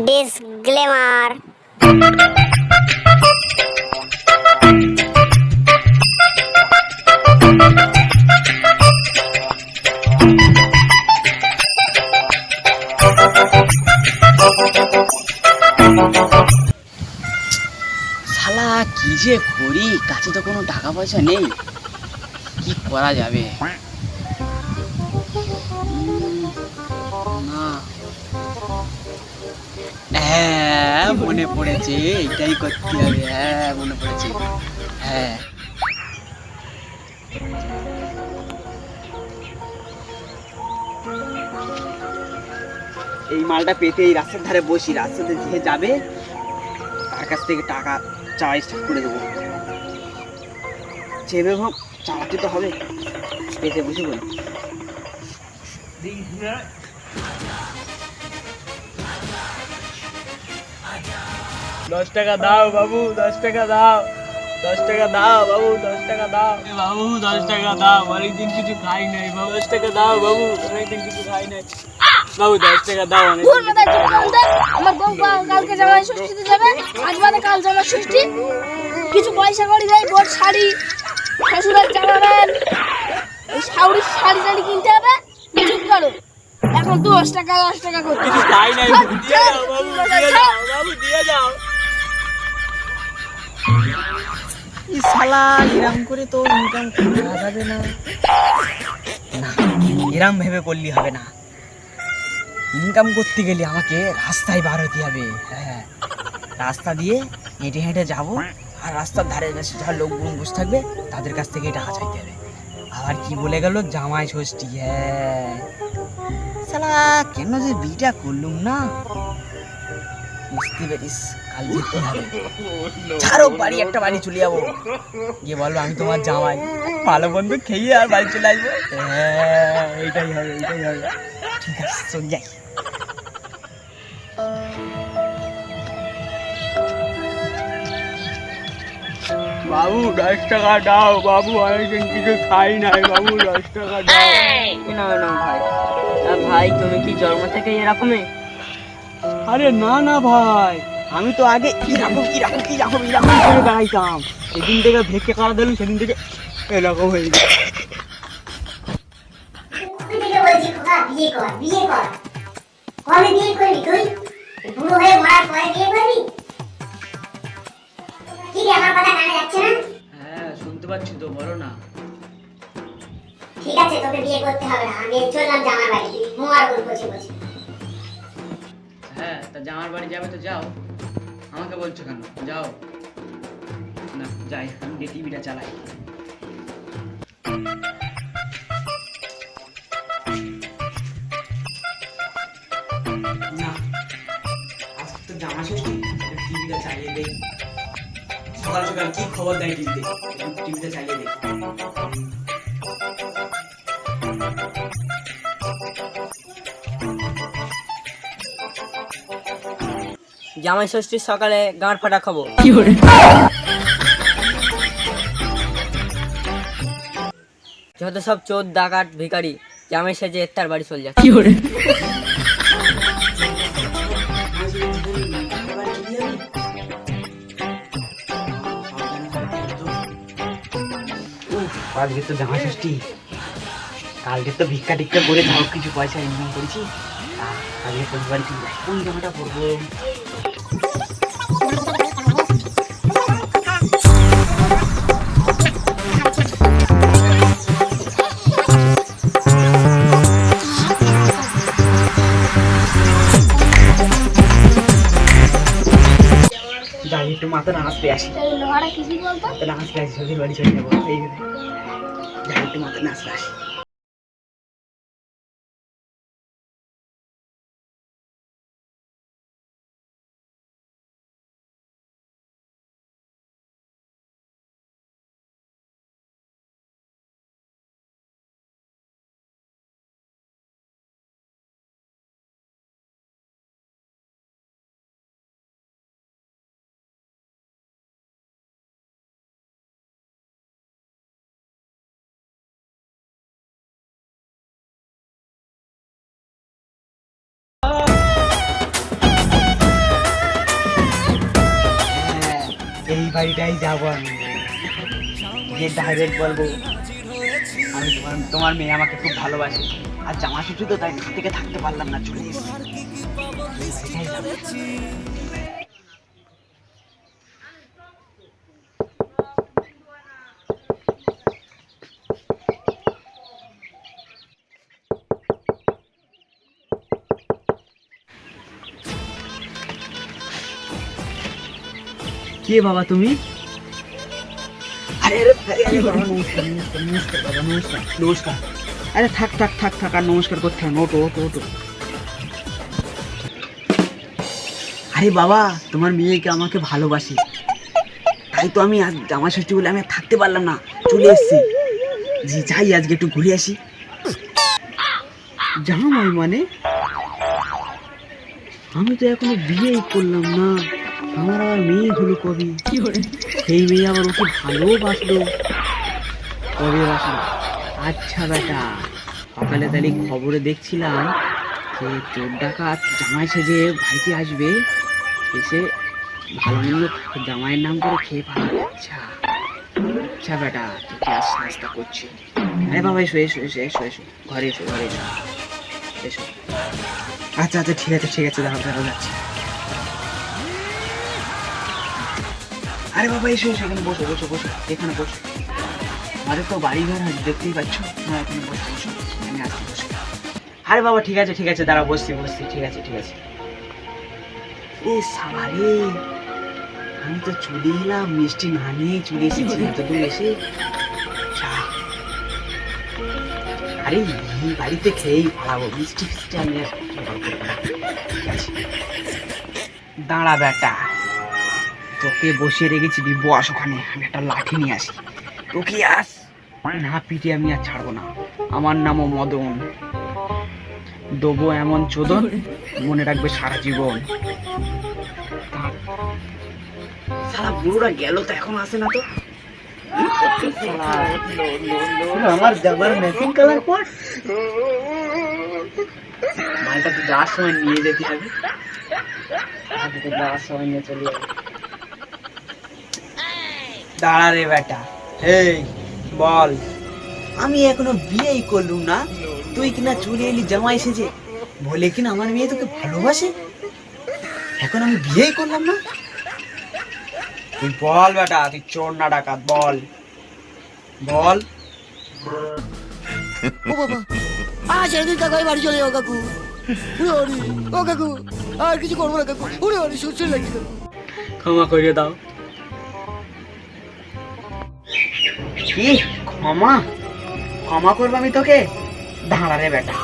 Disclaimer. শালা কি যে করি, কাছে তো কোনো টাকা পয়সা নেই, কি করা যাবে? না, হ্যাঁ মনে পড়েছে, এটাই করতে হবে। হ্যাঁ মনে পড়েছে। হ্যাঁ এই মালটা পেতে এই রাস্তার ধারে বসি, রাস্তাতে যে যাবে তার কাছ থেকে টাকা চাওয়া স্টার্ট করে দেবো। চেবে হোক চালাতে তো হবে, পেতে বসে বলি। 10 টাকা দাও বাবু, 10 টাকা দাও, 10 টাকা দাও বাবু, 10 টাকা দাও বাবু, 10 টাকা দাও, অনেকদিন কিছু খাই নাই বাবু, 10 টাকা দাও বাবু, অনেকদিন কিছু খাই নাই বাবু, 10 টাকা দাও। আমার বউ কালকে জামাই ষষ্ঠীতে যাবে, আজ বাদে কাল জামাই ষষ্ঠী, কিছু পয়সা করি দেয়, বোর শাড়ি, শ্বশুরের জামা প্যান্ট, শাড়ি টাড়ি কিনতে হবে, চুপ করো। এখন 10 টাকা করতে কিছু খাই নাই, দিয়ে দাও বাবু, দিয়ে দাও বাবু, দিয়ে দাও। এই শালা এরম করে তো ইনকাম করা যাবে না, না এরম ভেবে করলে হবে না। ইনকাম করতে গেলে আমাকে রাস্তায় বার হতে হবে। হ্যাঁ রাস্তা দিয়ে হেঁটে হেঁটে যাবো, আর রাস্তার ধারে যা লোকজন বসে থাকবে তাদের কাছ থেকে টাকা চাইতে হবে। আবার কি বলে গেল, জামাই ষষ্ঠী। হ্যাঁ শালা কেন যে বিটা করলুম না, বুঝতে পেরিস, কাল যেতে হবে। ছাড়ো বাড়ি, একটা বাড়ি চলে যাবো, গিয়ে বলবো আমি তোমার জামাই, ভালো বন্ধু খেয়ে আর বাড়ি চলে আসবো। হ্যাঁ এইটাই হবে, এইটাই হবে। ঠিক আছে চল যাই। বাবু 10 টাকা দাও বাবু, অনেকদিন কিছু খাই নাই বাবু, 10 টাকা দাও। না না ভাই, ভাই তুমি কি জন্ম থেকে এরকমই? আরে না না ভাই, আমি তো আগে এরকম করে বেড়াইতাম, সেদিন থেকে ভেকে কারা দিলাম, সেদিন থেকে এরকম হয়ে গেছে। তুই থেকে বলছি খোকা বিয়ে কর, বিয়ে কর। কবে বিয়ে করবি তুই? বুড়ো হয়ে মরার পরে বিয়ে করবি? কি রে, আমার কথা কানে যাচ্ছে না? হ্যাঁ শুনতে পাচ্ছি তো, বলো না। ঠিক আছে, তোকে বিয়ে করতে হবে না, আমি চললাম জামার বাড়ি, মোয়ার গুল বসে বসে। হ্যাঁ তা জামার বাড়ি যাবে তো যাও, আমাকে বলছো কেন? যাও না, যাই, আমি যে টিভিটা চালাই। না আজকে তো জামা ষষ্ঠী, টিভিটা চালিয়ে দেই। সকাল সকাল কি খবর দেয় টিভিতে, টিভিটা চালিয়ে দেই। জামাই ষষ্ঠীর সকালে গাঁট ফাটা খবর। যত সব চোর ডাকাত ভিখারি জামাই সেজে তার বাড়ি চলে যাচ্ছে। আজকে তো জামা ষষ্ঠী, কালকে তো ভিক্ষা টিক্ষা করে যাও, কিছু পয়সা ইনকাম করেছি, আজকে তোর বাড়ি চলে যাই। কোন জামাটা পরবো? যাই একটু মাথা নাচতে আসি, লোহারা কি বলতো? মাথা নাচতে আসি, শ্বশুর বাড়ি চলে যাবো। এই যাই একটু মাথা নাচতে আসি। বাড়িটাই যাবো আমি, গিয়ে ডাইরেক্ট বলবো আমি তোমার মেয়ে আমাকে খুব ভালোবাসে, আর জামা ষষ্ঠী তো তাই থেকে থাকতে পারলাম না, চলে এসেছি। সেটাই যাবো। কে বাবা তুমি? আরে আরে আরে বাবা, নমস্কার নমস্কার নমস্কার বাবা, নমস্কার নমস্কার। আরে থাক থাক থাক থাক, আর নমস্কার করতে হবে না, ওটো ওটো ওটো। আরে বাবা, তোমার মেয়েকে আমাকে ভালোবাসি, তাই তো আমি আজ জামা ষষ্ঠী বলে আমি আর থাকতে পারলাম না, চলে এসেছি। জি যাই আজকে একটু ঘুরে আসি। জামাই মানে? আমি তো এখনো বিয়েই করলাম না, আমার আবার মেয়ে হলো কবে? সেই মেয়ে আবার ওকে ভালোবাসলো কবে বাসলো? আচ্ছা বেটা, সকালে তাহলে খবরে দেখছিলাম যে চোর ডাকাত জামাই সেজে বাড়িতে আসবে, এসে ভালো মন্দ জামাইয়ের নাম করে খেয়ে পাবে। আচ্ছা আচ্ছা বেটা, তোকে আজ নাস্তা করছি। আরে বাবা এসো এসো এসো এসো এসো, ঘরে এসো ঘরে এসো এসো। আচ্ছা আচ্ছা ঠিক আছে ঠিক আছে, দাঁড়াও দাঁড়াও যাচ্ছি। আরে বাবা এসো এসো, এখানে বসো বসো বসো, এখানে বসো। আমাদের তো বাড়ি ঘর দেখতেই পাচ্ছ, হ্যাঁ এখানে বসো বসো, আমি আসছি বসো। আরে বাবা ঠিক আছে দাঁড়াও, বসছি বসছি, ঠিক আছে ঠিক আছে। এ সাবারে, আমি তো চলে এলাম, মিষ্টি না নিয়ে চলে এসেছি এত দূর এসে। আরে এই বাড়িতে খেয়েই ভালো, মিষ্টি ফিষ্টি আমি দাঁড়া বেটা, তোকে বসিয়ে রেখেছি, বস ওখানে, আমি একটা লাঠি নিয়ে আসি, তোকে আস না পিটে আমি আর ছাড়বো না। আমার নামও মদন, দেবো এমন চোদন মনে রাখবে সারা জীবন। সারা বুড়োটা গেল তো, এখন আসে না তো। আমার জামার ম্যাচিং কালার পর মালটা তো যাওয়ার সময় নিয়ে যেতে হবে, যাওয়ার সময় নিয়ে চলে যাবে। দাঁড়া রে বেটা, এই বল, আমি এখনো বিয়েই করলুম না, তুই কিনা চলে এলি জামাই সেজে, বলে কিনা আমার মেয়ে তোকে ভালোবাসে, এখন আমি বিয়েই করলাম না। তুই বল বেটা, তুই চোর না ডাকাত, বল বল। ও বাবা, ছেড়ে দিন কাকু, আমি বাড়ি চলে যাও কাকু। ও কাকু, আর কিছু করবো না কাকু, ওরে ওরে সুস্থ লাগছে কাকু। ক্ষমা করে দাও। কি ক্ষমা? ক্ষমা করবো আমি তোকে? দাঁড়া রে বেটা।